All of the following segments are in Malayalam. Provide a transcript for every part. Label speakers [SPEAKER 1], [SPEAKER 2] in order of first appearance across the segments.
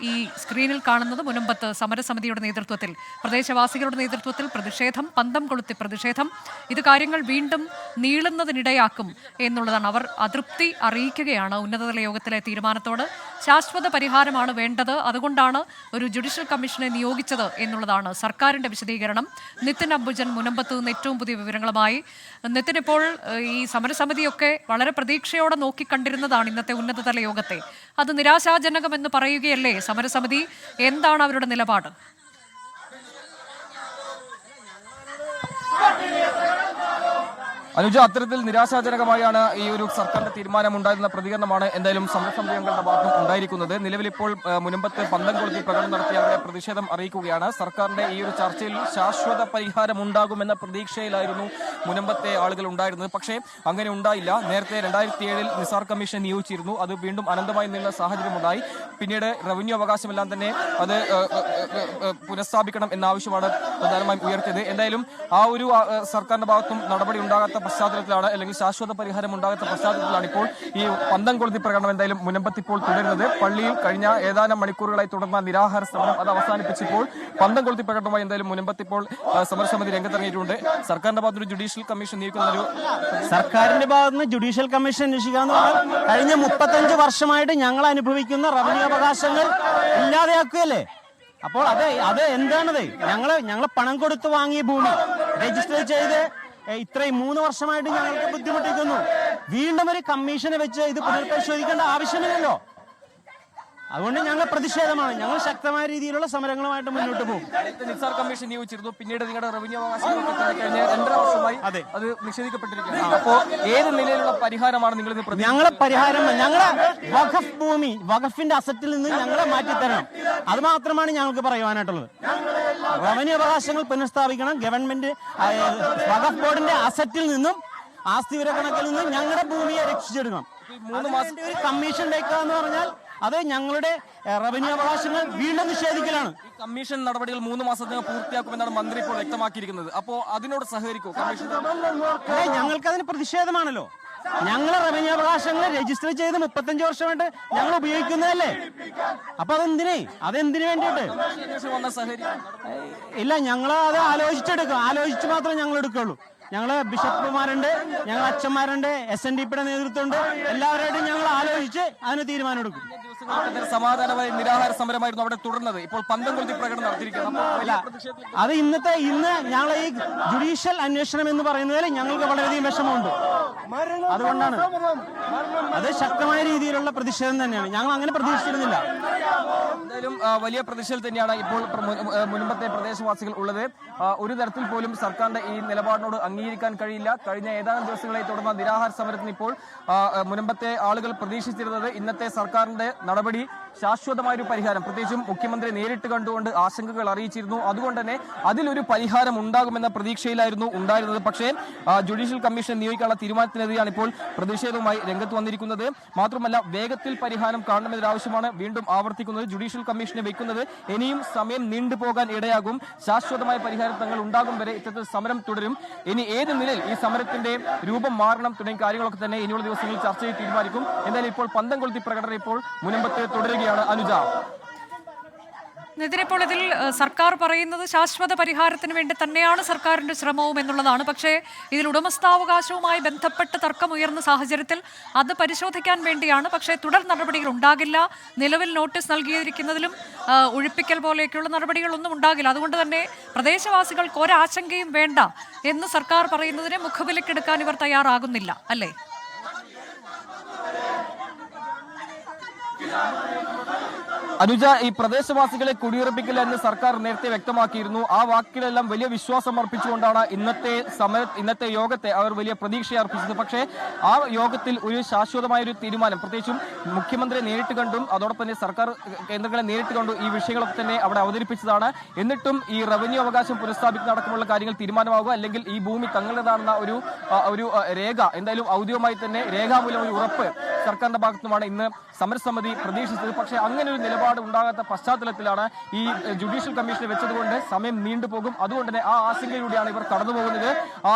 [SPEAKER 1] ഈ സ്ക്രീനിൽ കാണുന്നത് മുനമ്പത്ത് സമരസമിതിയുടെ നേതൃത്വത്തിൽ, പ്രദേശവാസികളുടെ നേതൃത്വത്തിൽ പ്രതിഷേധം, പന്തം കൊളുത്തി പ്രതിഷേധം. ഇത് കാര്യങ്ങൾ വീണ്ടും നീളുന്നതിനിടയാക്കും എന്നുള്ളതാണ്. അവർ അതൃപ്തി അറിയിക്കുകയാണ് ഉന്നതതല യോഗത്തിലെ തീരുമാനത്തോട്. ശാശ്വത പരിഹാരമാണ് വേണ്ടത്, അതുകൊണ്ടാണ് ഒരു ജുഡീഷ്യൽ കമ്മീഷനെ നിയോഗിച്ചത് എന്നുള്ളതാണ് സർക്കാരിന്റെ വിശദീകരണം. നിതിൻ അംബുജൻ മുനമ്പത്ത് നിന്ന് ഏറ്റവും പുതിയ വിവരങ്ങളുമായി. നിതിൻ, ഇപ്പോൾ ഈ സമരസമിതിയൊക്കെ വളരെ പ്രതീക്ഷയോടെ നോക്കിക്കണ്ടിരുന്നതാണ് ഇന്നത്തെ ഉന്നതതല യോഗത്തെ. അത് നിരാശാജനകമെന്ന് പറയുകയല്ലേ സമരസമിതി? എന്താണ് അവരുടെ നിലപാട്?
[SPEAKER 2] അനുജ, അത്തരത്തിൽ നിരാശാജനകമായാണ് ഈ ഒരു സർക്കാരിന്റെ തീരുമാനമുണ്ടായിരുന്ന പ്രതികരണമാണ് എന്തായാലും സമരസമിതി അംഗങ്ങളുടെ ഭാഗത്തും ഉണ്ടായിരിക്കുന്നത്. നിലവിലിപ്പോൾ മുനമ്പത്ത് പന്തം കൊളുത്തി പ്രകടനം നടത്തി അവരുടെ പ്രതിഷേധം അറിയിക്കുകയാണ്. സർക്കാരിന്റെ ഈ ഒരു ചർച്ചയിൽ ശാശ്വത പരിഹാരം ഉണ്ടാകുമെന്ന പ്രതീക്ഷയിലായിരുന്നു മുനമ്പത്തെ ആളുകൾ ഉണ്ടായിരുന്നത്. പക്ഷേ അങ്ങനെ ഉണ്ടായില്ല. നേരത്തെ 2007 നിസാർ കമ്മീഷൻ നിയോഗിച്ചിരുന്നു. അത് വീണ്ടും അനന്തമായി നീളുന്ന സാഹചര്യമുണ്ടായി. പിന്നീട് റവന്യൂ അവകാശമെല്ലാം തന്നെ അത് പുനഃസ്ഥാപിക്കണം എന്ന ആവശ്യമാണ് പ്രധാനമായും ഉയർത്തിയത്. എന്തായാലും ആ ഒരു സർക്കാരിന്റെ ഭാഗത്തും നടപടി ഉണ്ടാകാത്ത പശ്ചാത്തലത്തിലാണ്, അല്ലെങ്കിൽ ശാശ്വത പരിഹാരം ഉണ്ടാകാത്ത പശ്ചാത്തലത്തിലാണ് ഇപ്പോൾ ഈ പന്തം കൊളുത്തി പ്രകടനം എന്തായാലും മുനമ്പത്ത് ഇപ്പോൾ തുടരുന്നത്. പള്ളിയിൽ കഴിഞ്ഞ ഏതാനും മണിക്കൂറുകളായി തുടർന്ന നിരാഹാര സമരം അത് അവസാനിപ്പിച്ചപ്പോൾ പന്തം കൊളുത്തി പ്രകടനമായി എന്തായാലും മുനമ്പത്ത് ഇപ്പോൾ സമരസമിതി രംഗത്തിറങ്ങിയിട്ടുണ്ട്. സർക്കാരിന്റെ ഭാഗത്തൊരു ജുഡീഷ്യൽ കമ്മീഷൻ
[SPEAKER 3] സർക്കാരിന്റെ ഭാഗത്തുനിന്ന് ജുഡീഷ്യൽ കമ്മീഷൻ അന്വേഷിക്കാന്ന് പറഞ്ഞാൽ കഴിഞ്ഞ 35 വർഷമായിട്ട് ഞങ്ങൾ അനുഭവിക്കുന്ന റവന്യൂ അവകാശങ്ങൾ ഇല്ലാതെയാക്കുകയല്ലേ. അപ്പോൾ അത് എന്താണത്? ഞങ്ങൾ പണം കൊടുത്ത് വാങ്ങിയ ഭൂമി രജിസ്റ്റർ ചെയ്ത് ഇത്രയും 3 വർഷമായിട്ട് ഞങ്ങൾക്ക് ബുദ്ധിമുട്ടിക്കുന്നു. വീണ്ടും ഒരു കമ്മീഷനെ വെച്ച് ഇത് പുനഃപരിശോധിക്കേണ്ട ആവശ്യമില്ലല്ലോ. അതുകൊണ്ട് ഞങ്ങൾ പ്രതിഷേധമാണ്. ഞങ്ങൾ ശക്തമായ രീതിയിലുള്ള സമരങ്ങളുമായിട്ട് മുന്നോട്ട് പോകും.
[SPEAKER 2] നിസാർ കമ്മീഷൻ നിയോഗിച്ചിരുന്നു. പിന്നീട് നിങ്ങളുടെ റവന്യൂ അവകാശങ്ങളൊക്കെ കഴിഞ്ഞ 2.5 വർഷമായി അത് നിഷേധിക്കപ്പെട്ടിരിക്കുകയാണ്. അപ്പോൾ ഏത് നിലയിലുള്ള പരിഹാരമാണ് നിങ്ങൾ
[SPEAKER 3] ഞങ്ങളെ പരിഹാരം? ഞങ്ങളെ വഖഫ് ഭൂമി, വഖഫിന്റെ അസറ്റിൽ നിന്ന് ഞങ്ങളെ മാറ്റിത്തരണം. അത് മാത്രമാണ് ഞങ്ങൾക്ക് പറയുവാനായിട്ടുള്ളത്. റവന്യൂ അവകാശങ്ങൾ പുനഃസ്ഥാപിക്കണം. ഗവൺമെന്റ് വഖഫ് ബോർഡിന്റെ അസറ്റിൽ നിന്നും ആസ്തി വിവരക്കണക്കിൽ നിന്നും ഞങ്ങളുടെ ഭൂമിയെ രക്ഷിച്ചെടുക്കണം. 3 മാസം ഒരു കമ്മീഷൻ വെക്കുക എന്ന് പറഞ്ഞാൽ അത് ഞങ്ങളുടെ റവന്യൂ അവകാശങ്ങൾ വീണ്ടും നിഷേധിക്കലാണ്.
[SPEAKER 2] ഈ കമ്മീഷൻ നടപടികൾ 3 മാസത്തിനകം പൂർത്തിയാക്കുമെന്നാണ് മന്ത്രി ഇപ്പോൾ വ്യക്തമാക്കിയിരിക്കുന്നത്. അപ്പോൾ അതിനോട് സഹകരിക്കും കമ്മീഷൻ?
[SPEAKER 3] ഞങ്ങൾക്കതിന് പ്രതിഷേധമാണല്ലോ. ഞങ്ങളെ റവന്യൂ അവകാശങ്ങൾ രജിസ്റ്റർ ചെയ്ത് 35 വർഷമായിട്ട് ഞങ്ങൾ ഉപയോഗിക്കുന്നതല്ലേ. അപ്പൊ അതെന്തിനു വേണ്ടിയിട്ട്? ഇല്ല, ഞങ്ങൾ അത് ആലോചിച്ചെടുക്കും. ആലോചിച്ച് മാത്രമേ ഞങ്ങൾ എടുക്കുള്ളൂ. ഞങ്ങള് ബിഷപ്പുമാരുണ്ട്, ഞങ്ങൾ അച്ഛന്മാരുണ്ട്, SNDPയുടെ നേതൃത്വമുണ്ട്. എല്ലാവരുമായിട്ടും ഞങ്ങൾ ആലോചിച്ച് അതിന് തീരുമാനം എടുക്കും.
[SPEAKER 2] സമാധാനമായ നിരാഹാര സമരമായിരുന്നു അവിടെ തുടർന്നത്. ഇപ്പോൾ പന്തം കൊളുത്തി പ്രകടനം നടത്തിയിരിക്കുന്നു.
[SPEAKER 3] അത് ഇന്ന് ഞങ്ങൾ ഈ ജുഡീഷ്യൽ അന്വേഷണം എന്ന് പറയുന്നതിൽ ഞങ്ങൾക്ക് വളരെയധികം വിഷമമുണ്ട്. അതുകൊണ്ടാണ് അത് ശക്തമായ രീതിയിലുള്ള പ്രതിഷേധം തന്നെയാണ്. ഞങ്ങൾ അങ്ങനെ പ്രതീക്ഷിച്ചിരുന്നില്ല.
[SPEAKER 2] എന്തായാലും വലിയ പ്രതിഷേധം തന്നെയാണ് ഇപ്പോൾ മുൻപത്തെ പ്രദേശവാസികൾ ഉള്ളത്. ഒരു തരത്തിൽ പോലും സർക്കാരിന്റെ ഈ നിലപാടിനോട് അംഗീകരിക്കാൻ കഴിയില്ല. കഴിഞ്ഞ ഏതാനും ദിവസങ്ങളായി തുടർന്ന നിരാഹാര സമരത്തിന് ഇപ്പോൾ മുൻപത്തെ ആളുകൾ പ്രതീക്ഷിച്ചിരുന്നത് ഇന്നത്തെ സർക്കാരിന്റെ നടപടി ശാശ്വതമായൊരു പരിഹാരം, പ്രത്യേകിച്ചും മുഖ്യമന്ത്രി നേരിട്ട് കണ്ടുകൊണ്ട് ആശങ്കകൾ അറിയിച്ചിരുന്നു. അതുകൊണ്ട് തന്നെ അതിലൊരു പരിഹാരം ഉണ്ടാകുമെന്ന പ്രതീക്ഷയിലായിരുന്നു ഉണ്ടായിരുന്നത്. പക്ഷേ ജുഡീഷ്യൽ കമ്മീഷൻ നിയോഗിക്കാനുള്ള തീരുമാനത്തിനെതിരെയാണ് ഇപ്പോൾ പ്രതിഷേധവുമായി രംഗത്ത് വന്നിരിക്കുന്നത്. മാത്രമല്ല, വേഗത്തിൽ പരിഹാരം കാണണമെന്നൊരാവശ്യമാണ് വീണ്ടും ആവർത്തിക്കുന്നത്. ജുഡീഷ്യൽ കമ്മീഷനെ വെക്കുന്നത് ഇനിയും സമയം നീണ്ടുപോകാൻ ഇടയാകും. ശാശ്വതമായ പരിഹാരം തങ്ങൾ ഉണ്ടാകും വരെ ഇത്തരത്തിൽ സമരം തുടരും. ഇനി ഏത് നിലയിൽ ഈ സമരത്തിന്റെ രൂപം മാറണം തുടങ്ങിയ കാര്യങ്ങളൊക്കെ തന്നെ ഇനിയുള്ള ദിവസങ്ങളിൽ ചർച്ച ചെയ്ത് തീരുമാനിക്കും. എന്തായാലും ഇപ്പോൾ പന്തം കൊളുത്തി പ്രകടനം ഇപ്പോൾ മുനമ്പത്ത് തുടരുകയാണ്. അനുജ,
[SPEAKER 1] ഇതിനിപ്പോൾ ഇതിൽ സർക്കാർ പറയുന്നത് ശാശ്വത പരിഹാരത്തിന് വേണ്ടി തന്നെയാണ് സർക്കാരിന്റെ ശ്രമവും എന്നുള്ളതാണ്. പക്ഷേ ഇതിൽ ഉടമസ്ഥാവകാശവുമായി ബന്ധപ്പെട്ട് തർക്കമുയർന്ന സാഹചര്യത്തിൽ അത് പരിശോധിക്കാൻ വേണ്ടിയാണ്. പക്ഷേ തുടർ നടപടികൾ ഉണ്ടാകില്ല. നിലവിൽ നോട്ടീസ് നൽകിയിരിക്കുന്നതിലും ഒഴിപ്പിക്കൽ പോലെയൊക്കെയുള്ള നടപടികളൊന്നും ഉണ്ടാകില്ല. അതുകൊണ്ട് തന്നെ പ്രദേശവാസികൾക്ക് ഒരാശങ്കയും വേണ്ട എന്ന് സർക്കാർ പറയുന്നതിനെ മുഖവിലക്കെടുക്കാൻ ഇവർ തയ്യാറാകുന്നില്ല, അല്ലേ?
[SPEAKER 2] അനുജ, ഈ പ്രദേശവാസികളെ കുടിയുറപ്പിക്കില്ല എന്ന് സർക്കാർ നേരത്തെ വ്യക്തമാക്കിയിരുന്നു. ആ വാക്കിലെല്ലാം വലിയ വിശ്വാസം അർപ്പിച്ചുകൊണ്ടാണ് ഇന്നത്തെ യോഗത്തെ അവർ വലിയ പ്രതീക്ഷ അർപ്പിച്ചത്. പക്ഷേ ആ യോഗത്തിൽ ഒരു ശാശ്വതമായ ഒരു തീരുമാനം, പ്രത്യേകിച്ചും മുഖ്യമന്ത്രി നേരിട്ട് കണ്ടും അതോടൊപ്പം തന്നെ സർക്കാർ കേന്ദ്രങ്ങളെ നേരിട്ട് കണ്ടും ഈ വിഷയങ്ങളൊക്കെ തന്നെ അവിടെ അവതരിപ്പിച്ചതാണ്. എന്നിട്ടും ഈ റവന്യൂ അവകാശം പുനഃസ്ഥാപിക്കുന്ന അടക്കമുള്ള കാര്യങ്ങൾ തീരുമാനമാകുക, അല്ലെങ്കിൽ ഈ ഭൂമി തങ്ങളുടേതാണെന്ന ഒരു രേഖ, എന്തായാലും ഔദ്യോഗികമായി തന്നെ രേഖാമൂലം ഒരു ഉറപ്പ് സർക്കാരിന്റെ ഭാഗത്തുനിന്നുമാണ് ഇന്ന് സമരസമിതി പ്രതീക്ഷിച്ചത്. പക്ഷേ അങ്ങനെ ഒരു നിലപാട് ഉണ്ടാകാത്ത പശ്ചാത്തലത്തിലാണ് ഈ ജുഡീഷ്യൽ കമ്മീഷനെ വെച്ചതുകൊണ്ട് സമയം നീണ്ടുപോകും. അതുകൊണ്ട് തന്നെ ആ ആശങ്കയിലൂടെയാണ് ഇവർ കടന്നുപോകുന്നത്.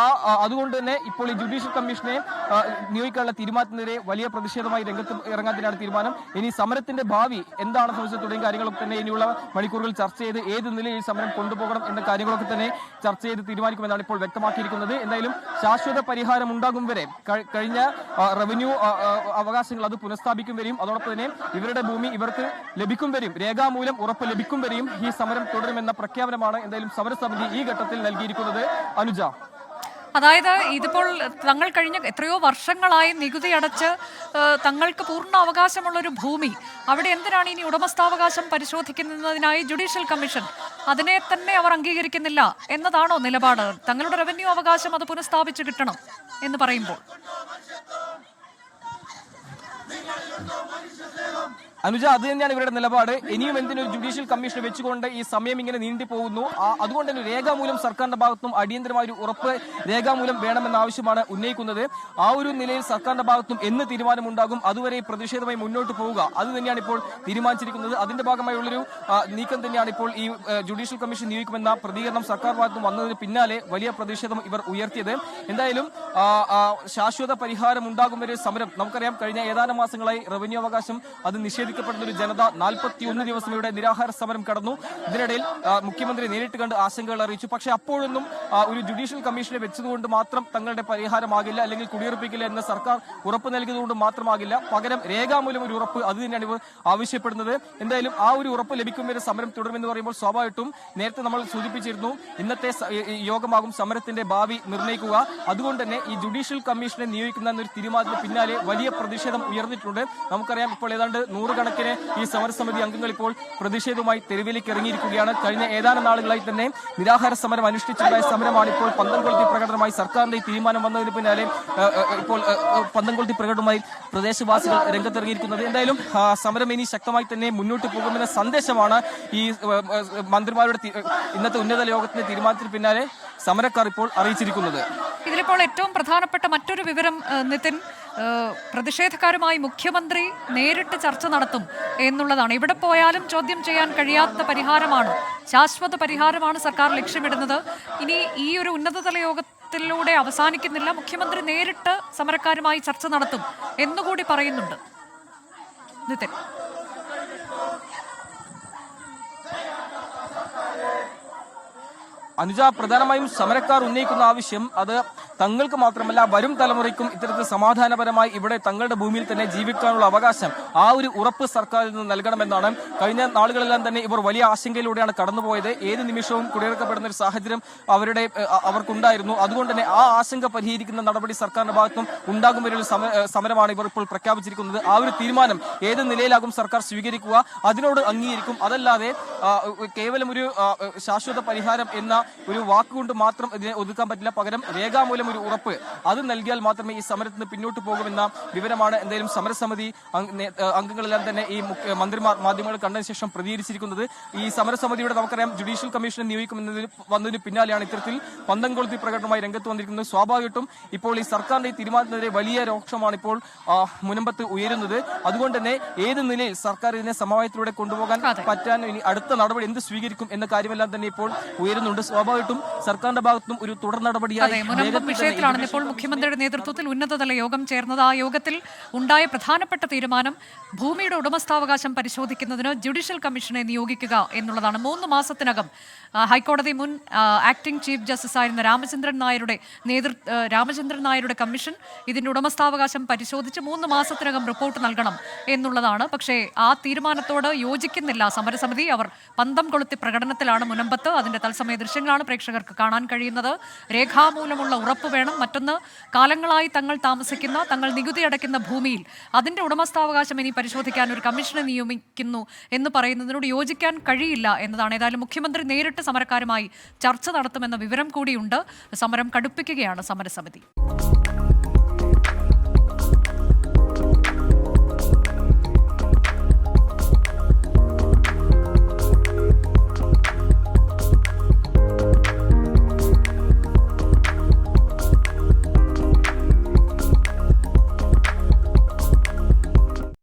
[SPEAKER 2] അതുകൊണ്ട് തന്നെ ഇപ്പോൾ ഈ ജുഡീഷ്യൽ കമ്മീഷനെ നിയോഗിക്കാനുള്ള തീരുമാനത്തിനെതിരെ വലിയ പ്രതിഷേധമായി രംഗത്ത് ഇറങ്ങാനാണ് തീരുമാനം. ഇനി സമരത്തിന്റെ ഭാവി എന്താണെന്ന് സംബന്ധിച്ച് തുടങ്ങിയ കാര്യങ്ങളൊക്കെ തന്നെ ഇനിയുള്ള മണിക്കൂറുകൾ ചർച്ച ചെയ്ത് ഏത് നിലയിൽ ഈ സമരം കൊണ്ടുപോകണം എന്ന കാര്യങ്ങളൊക്കെ തന്നെ ചർച്ച ചെയ്ത് തീരുമാനിക്കുമെന്നാണ് ഇപ്പോൾ വ്യക്തമാക്കിയിരിക്കുന്നത്. എന്തായാലും ശാശ്വത പരിഹാരം ഉണ്ടാകും വരെ കഴിഞ്ഞ റവന്യൂ അവകാശങ്ങൾ അത് പുനഃസ്ഥാപിക്കും വരെയും അതോടൊപ്പം തന്നെ ഇവരുടെ ഭൂമി ഇവർക്ക് ലഭിക്കും വരെയും രേഖാമൂലം ഉറപ്പ് ലഭിക്കും വരെയും ഈ സമരം തുടരുമെന്ന പ്രഖ്യാപനമാണ് എന്തായാലും സമരസമിതി ഈ ഘട്ടത്തിൽ നൽകിയിരിക്കുന്നത്. അനുജ,
[SPEAKER 1] അതായത് ഇതിപ്പോൾ തങ്ങൾ കഴിഞ്ഞ എത്രയോ വർഷങ്ങളായി നികുതി അടച്ച് തങ്ങൾക്ക് പൂർണ്ണ അവകാശമുള്ളൊരു ഭൂമി, അവിടെ എന്തിനാണ് ഇനി ഉടമസ്ഥാവകാശം പരിശോധിക്കുന്നതിനായി ജുഡീഷ്യൽ കമ്മീഷൻ? അതിനെ തന്നെ അവർ അംഗീകരിക്കുന്നില്ല എന്നതാണോ നിലപാട്? തങ്ങളുടെ റവന്യൂ അവകാശം അത് പുനഃസ്ഥാപിച്ച് കിട്ടണം എന്ന് പറയുമ്പോൾ
[SPEAKER 2] അനുജ, അത് തന്നെയാണ് ഇവരുടെ നിലപാട്. ഇനിയും എന്തിനൊരു ജുഡീഷ്യൽ കമ്മീഷൻ വെച്ചുകൊണ്ട് ഈ സമയം ഇങ്ങനെ നീണ്ടുപോകുന്നു? അതുകൊണ്ട് തന്നെ രേഖാമൂലം സർക്കാരിന്റെ ഭാഗത്തും അടിയന്തരമായ ഒരു ഉറപ്പ് രേഖാമൂലം വേണമെന്ന ആവശ്യമാണ് ഉന്നയിക്കുന്നത്. ആ ഒരു നിലയിൽ സർക്കാരിന്റെ ഭാഗത്തും എന്ന് തീരുമാനമുണ്ടാകും അതുവരെ പ്രതിഷേധമായി മുന്നോട്ട് പോവുക, അത് തന്നെയാണ് ഇപ്പോൾ തീരുമാനിച്ചിരിക്കുന്നത്. അതിന്റെ ഭാഗമായുള്ളൊരു നീക്കം തന്നെയാണ് ഇപ്പോൾ ഈ ജുഡീഷ്യൽ കമ്മീഷൻ നിയോഗിക്കുമെന്ന പ്രതികരണം സർക്കാർ ഭാഗത്തും വന്നതിന് പിന്നാലെ വലിയ പ്രതിഷേധം ഇവർ ഉയർത്തിയത്. എന്തായാലും ശാശ്വത പരിഹാരം ഉണ്ടാകും വരെ സമരം. നമുക്കറിയാം, കഴിഞ്ഞ ഏതാനും മാസങ്ങളായി റവന്യൂ അവകാശം അത് നിഷേധിക്കപ്പെടുന്ന ഒരു ജനത 41 ദിവസം ഇവിടെ നിരാഹാര സമരം കടന്നു. ഇതിനിടയിൽ മുഖ്യമന്ത്രി നേരിട്ട് കണ്ട് ആശങ്കകൾ അറിയിച്ചു. പക്ഷേ അപ്പോഴൊന്നും ഒരു ജുഡീഷ്യൽ കമ്മീഷനെ വെച്ചതുകൊണ്ട് മാത്രം തങ്ങളുടെ പരിഹാരമാകില്ല, അല്ലെങ്കിൽ കുടിയുറപ്പിക്കില്ല എന്ന് സർക്കാർ ഉറപ്പ് നൽകിയതുകൊണ്ട് മാത്രമാകില്ല. പകരം രേഖാമൂലം ഒരു ഉറപ്പ്, അത് തന്നെയാണ് ഇവർ ആവശ്യപ്പെടുന്നത്. എന്തായാലും ആ ഒരു ഉറപ്പ് ലഭിക്കും വരെ സമരം തുടരുമെന്ന് പറയുമ്പോൾ സ്വാഭാവികമായിട്ടും നേരത്തെ നമ്മൾ സൂചിപ്പിച്ചിരുന്നു, ഇന്നത്തെ യോഗമാകും സമരത്തിന്റെ ഭാവി നിർണ്ണയിക്കുക. അതുകൊണ്ട് തന്നെ ഈ ജുഡീഷ്യൽ കമ്മീഷനെ നിയോഗിക്കുന്ന എന്നൊരു തീരുമാനത്തിന് പിന്നാലെ വലിയ പ്രതിഷേധം ഉയർന്നിട്ടുണ്ട്. നമുക്കറിയാം, ഇപ്പോൾ ഏതാണ്ട് 100 കണക്കിന് ഈ സമരസമിതി അംഗങ്ങൾ ഇപ്പോൾ പ്രതിഷേധവുമായി തെരുവിലേക്ക് ഇറങ്ങിയിരിക്കുകയാണ്. കഴിഞ്ഞ ഏതാനും നാളുകളായി തന്നെ നിരാഹാര സമരം അനുഷ്ഠിച്ചുണ്ടായ സമരമാണ് ഇപ്പോൾ പന്തംകൊളുത്തി പ്രകടനമായി സർക്കാരിന്റെ ഈ തീരുമാനം വന്നതിന് പിന്നാലെ ഇപ്പോൾ പന്തംകൊളുത്തി പ്രകടനമായി പ്രദേശവാസികൾ രംഗത്തിറങ്ങിയിരിക്കുന്നത്. എന്തായാലും സമരം ഇനി ശക്തമായി തന്നെ മുന്നോട്ട് പോകുമെന്ന സന്ദേശമാണ് ഈ മന്ത്രിമാരുടെ ഇന്നത്തെ ഉന്നത യോഗത്തിന്റെ തീരുമാനത്തിന് പിന്നാലെ സമരക്കാർ ഇപ്പോൾ അറിയിച്ചിരിക്കുന്നത്.
[SPEAKER 1] ഇതിലിപ്പോൾ ഏറ്റവും പ്രധാനപ്പെട്ട മറ്റൊരു വിവരം നിതിൻ, പ്രതിഷേധക്കാരുമായി മുഖ്യമന്ത്രി നേരിട്ട് ചർച്ച നടത്തും എന്നുള്ളതാണ്. ഇവിടെ പോയാലും ചോദ്യം ചെയ്യാൻ കഴിയാത്ത പരിഹാരമാണ്, ശാശ്വത പരിഹാരമാണ് സർക്കാർ ലക്ഷ്യമിടുന്നത്. ഇനി ഈ ഒരു ഉന്നതതല യോഗത്തിലൂടെ അവസാനിക്കുന്നില്ല, മുഖ്യമന്ത്രി നേരിട്ട് സമരക്കാരുമായി ചർച്ച നടത്തും എന്നുകൂടി പറയുന്നുണ്ട്. നിതിൻ,
[SPEAKER 2] അനുജ, പ്രധാനമായും സമരക്കാർ ഉന്നയിക്കുന്ന ആവശ്യം അത് തങ്ങൾക്ക് മാത്രമല്ല വരും തലമുറയ്ക്കും ഇത്തരത്തിൽ സമാധാനപരമായി ഇവിടെ തങ്ങളുടെ ഭൂമിയിൽ തന്നെ ജീവിക്കാനുള്ള അവകാശം, ആ ഒരു ഉറപ്പ് സർക്കാരിൽ നിന്ന് നൽകണമെന്നാണ്. കഴിഞ്ഞ നാളുകളെല്ലാം തന്നെ ഇവർ വലിയ ആശങ്കയിലൂടെയാണ് കടന്നുപോയത്. ഏത് നിമിഷവും കുടിയിറക്കപ്പെടുന്ന ഒരു സാഹചര്യം അവർക്കുണ്ടായിരുന്നു. അതുകൊണ്ട് തന്നെ ആ ആശങ്ക പരിഹരിക്കുന്ന നടപടി സർക്കാരിന്റെ ഭാഗത്തും ഉണ്ടാകും വരെയുള്ള സമരമാണ് ഇവർ ഇപ്പോൾ പ്രഖ്യാപിച്ചിരിക്കുന്നത്. ആ ഒരു തീരുമാനം ഏത് നിലയിലാകും സർക്കാർ സ്വീകരിക്കുക, അതിനോട് അംഗീകരിക്കും. അതല്ലാതെ കേവലം ഒരു ശാശ്വത പരിഹാരം എന്ന ഒരു വാക്കുകൊണ്ട് മാത്രം ഇതിനെ ഒതുക്കാൻ പറ്റില്ല. പകരം രേഖാമൂലം ഒരു ഉറപ്പ് അത് നൽകിയാൽ മാത്രമേ ഈ സമരത്തിന് പിന്നോട്ട് പോകുമെന്ന വിവരമാണ് എന്തായാലും സമരസമിതി അംഗങ്ങളെല്ലാം തന്നെ ഈ മന്ത്രിമാർ മാധ്യമങ്ങൾ കണ്ടതിന് ശേഷം പ്രതികരിച്ചിരിക്കുന്നത്. ഈ സമരസമിതിയുടെ നമുക്കറിയാം ജുഡീഷ്യൽ കമ്മീഷനെ നിയോഗിക്കുമെന്നതിന് വന്നതിന് പിന്നാലെയാണ് ഇത്തരത്തിൽ പന്തംകൊളുത്തി പ്രകടനമായി രംഗത്ത് വന്നിരിക്കുന്നത്. സ്വാഭാവികമായിട്ടും ഇപ്പോൾ ഈ സർക്കാരിന്റെ ഈ തീരുമാനത്തിനെതിരെ വലിയ രോക്ഷമാണ് ഇപ്പോൾ മുനമ്പത്ത് ഉയരുന്നത്. അതുകൊണ്ട് തന്നെ ഏത് നിലയിൽ സർക്കാർ ഇതിനെ സമവായത്തിലൂടെ കൊണ്ടുപോകാൻ പറ്റാൻ ഇനി അടുത്ത നടപടി എന്ത് സ്വീകരിക്കും എന്ന കാര്യമെല്ലാം തന്നെ ഇപ്പോൾ ഉയരുന്നുണ്ട്. സ്വാഭാവികമായിട്ടും സർക്കാരിന്റെ ഭാഗത്തും ഒരു തുടർ നടപടിയായി
[SPEAKER 1] വിഷയത്തിലാണ് ഇപ്പോൾ മുഖ്യമന്ത്രിയുടെ നേതൃത്വത്തിൽ ഉന്നതതല യോഗം ചേർന്നത്. ആ യോഗത്തിൽ ഉണ്ടായ പ്രധാനപ്പെട്ട തീരുമാനം ഭൂമിയുടെ ഉടമസ്ഥാവകാശം പരിശോധിക്കുന്നതിന് ജുഡീഷ്യൽ കമ്മീഷനെ നിയോഗിക്കുക എന്നുള്ളതാണ്. 3 മാസത്തിനകം ഹൈക്കോടതി മുൻ ആക്ടിംഗ് ചീഫ് ജസ്റ്റിസ് ആയിരുന്ന രാമചന്ദ്രൻ നായരുടെ കമ്മീഷൻ ഇതിന്റെ ഉടമസ്ഥാവകാശം പരിശോധിച്ച് 3 മാസത്തിനകം റിപ്പോർട്ട് നൽകണം എന്നുള്ളതാണ്. പക്ഷേ ആ തീരുമാനത്തോട് യോജിക്കുന്നില്ല സമരസമിതി. അവർ പന്തം കൊളുത്തി പ്രകടനത്തിലാണ് മുനമ്പത്ത്. അതിന്റെ തത്സമയ ദൃശ്യങ്ങളാണ് പ്രേക്ഷകർക്ക് കാണാൻ കഴിയുന്നത്. രേഖാമൂലമുള്ള ഉറപ്പ് വേണം. മറ്റൊന്ന്, കാലങ്ങളായി തങ്ങൾ താമസിക്കുന്ന, തങ്ങൾ നികുതി അടയ്ക്കുന്ന ഭൂമിയിൽ അതിന്റെ ഉടമസ്ഥാവകാശം ഇനി പരിശോധിക്കാൻ ഒരു കമ്മീഷനെ നിയമിക്കുന്നു എന്ന് പറയുന്നതിനോട് യോജിക്കാൻ കഴിയില്ല എന്നതാണ്. ഏതായാലും മുഖ്യമന്ത്രി നേരിട്ട് സമരക്കാരുമായി ചർച്ച നടത്തുമെന്ന വിവരം കൂടിയുണ്ട്. സമരം കടുപ്പിക്കുകയാണ് സമരസമിതി.